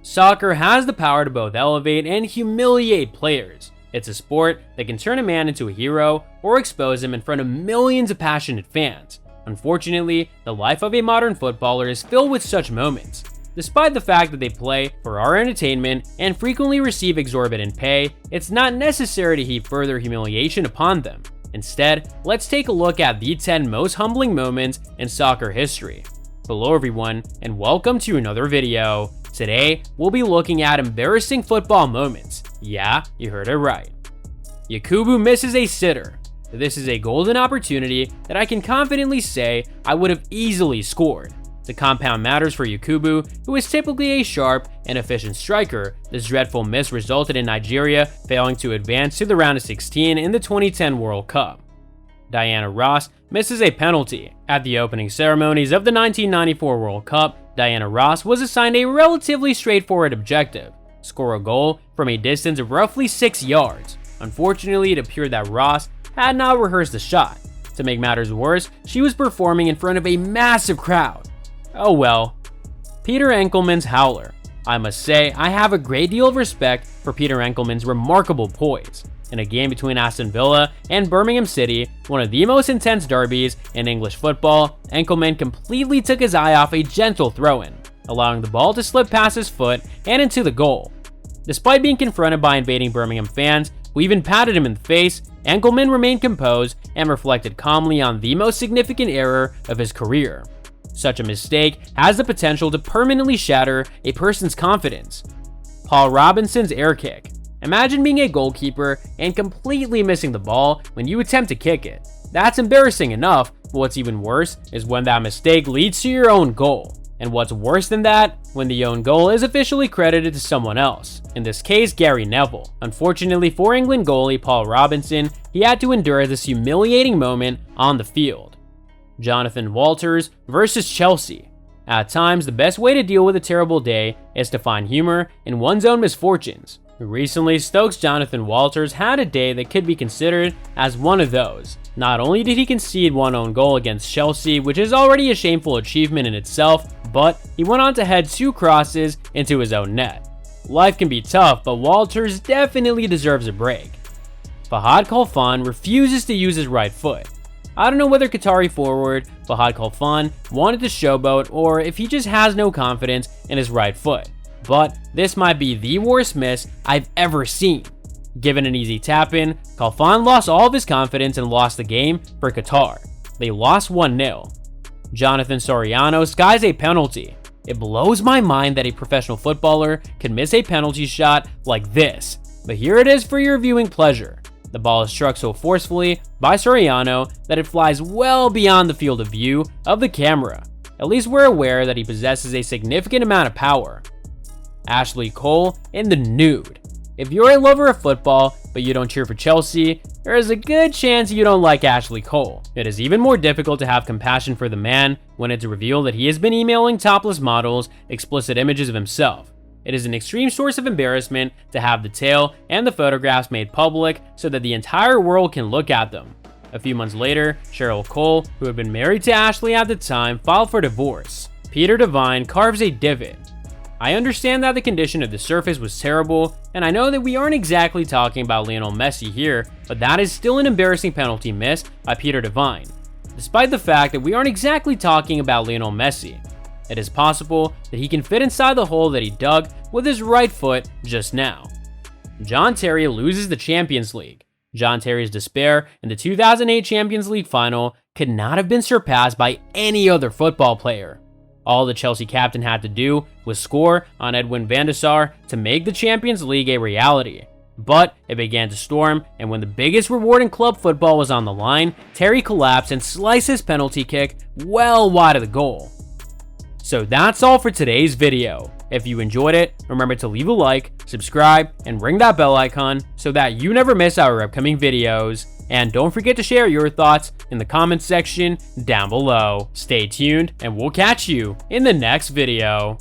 Soccer has the power to both elevate and humiliate players. It's a sport that can turn a man into a hero or expose him in front of millions of passionate fans. Unfortunately, the life of a modern footballer is filled with such moments. Despite the fact that they play for our entertainment and frequently receive exorbitant pay, it's not necessary to heap further humiliation upon them. Instead, let's take a look at the 10 most humbling moments in soccer history. Hello everyone, and welcome to another video. Today, we'll be looking at embarrassing football moments. Yeah, you heard it right. Yakubu misses a sitter. This is a golden opportunity that I can confidently say I would have easily scored. To compound matters for Yakubu, who is typically a sharp and efficient striker, this dreadful miss resulted in Nigeria failing to advance to the round of 16 in the 2010 World Cup. Diana Ross misses a penalty. At the opening ceremonies of the 1994 World Cup, Diana Ross was assigned a relatively straightforward objective: score a goal from a distance of roughly 6 yards. Unfortunately, it appeared that Ross had not rehearsed the shot. To make matters worse, she was performing in front of a massive crowd. Oh well. Peter Enkelman's howler. I must say, I have a great deal of respect for Peter Enkelman's remarkable poise. In a game between Aston Villa and Birmingham City, one of the most intense derbies in English football, Enkelman completely took his eye off a gentle throw-in, allowing the ball to slip past his foot and into the goal. Despite being confronted by invading Birmingham fans, who even patted him in the face, Enkelman remained composed and reflected calmly on the most significant error of his career. Such a mistake has the potential to permanently shatter a person's confidence. Paul Robinson's air kick. Imagine being a goalkeeper and completely missing the ball when you attempt to kick it. That's embarrassing enough, but what's even worse is when that mistake leads to your own goal. And what's worse than that, when the own goal is officially credited to someone else, in this case Gary Neville. Unfortunately for England goalie Paul Robinson, he had to endure this humiliating moment on the field. Jonathan Walters versus Chelsea. At times, the best way to deal with a terrible day is to find humor in one's own misfortunes. Recently, Stoke's Jonathan Walters had a day that could be considered as one of those. Not only did he concede one own goal against Chelsea, which is already a shameful achievement in itself, but he went on to head 2 crosses into his own net. Life can be tough, but Walters definitely deserves a break. Fahad Khalfan refuses to use his right foot. I don't know whether Qatari forward Fahad Khalfan wanted to showboat or if he just has no confidence in his right foot. But this might be the worst miss I've ever seen. Given an easy tap-in, Khalfan lost all of his confidence and lost the game for Qatar. They lost 1-0. Jonathan Soriano skies a penalty. It blows my mind that a professional footballer can miss a penalty shot like this, but here it is for your viewing pleasure. The ball is struck so forcefully by Soriano that it flies well beyond the field of view of the camera. At least we're aware that he possesses a significant amount of power. Ashley Cole in the nude. If you're a lover of football, but you don't cheer for Chelsea, there is a good chance you don't like Ashley Cole. It is even more difficult to have compassion for the man when it's revealed that he has been emailing topless models explicit images of himself. It is an extreme source of embarrassment to have the tale and the photographs made public so that the entire world can look at them. A few months later, Cheryl Cole, who had been married to Ashley at the time, filed for divorce. Peter Devine carves a divot. I understand that the condition of the surface was terrible, and I know that we aren't exactly talking about Lionel Messi here, but that is still an embarrassing penalty missed by Peter Devine. Despite the fact that we aren't exactly talking about Lionel Messi, it is possible that he can fit inside the hole that he dug with his right foot just now. John Terry loses the Champions League. John Terry's despair in the 2008 Champions League final could not have been surpassed by any other football player. All the Chelsea captain had to do was score on Edwin van der Sar to make the Champions League a reality. But it began to storm, and when the biggest reward in club football was on the line, Terry collapsed and sliced his penalty kick well wide of the goal. So that's all for today's video. If you enjoyed it, remember to leave a like, subscribe, and ring that bell icon so that you never miss our upcoming videos. And don't forget to share your thoughts in the comments section down below. Stay tuned, and we'll catch you in the next video.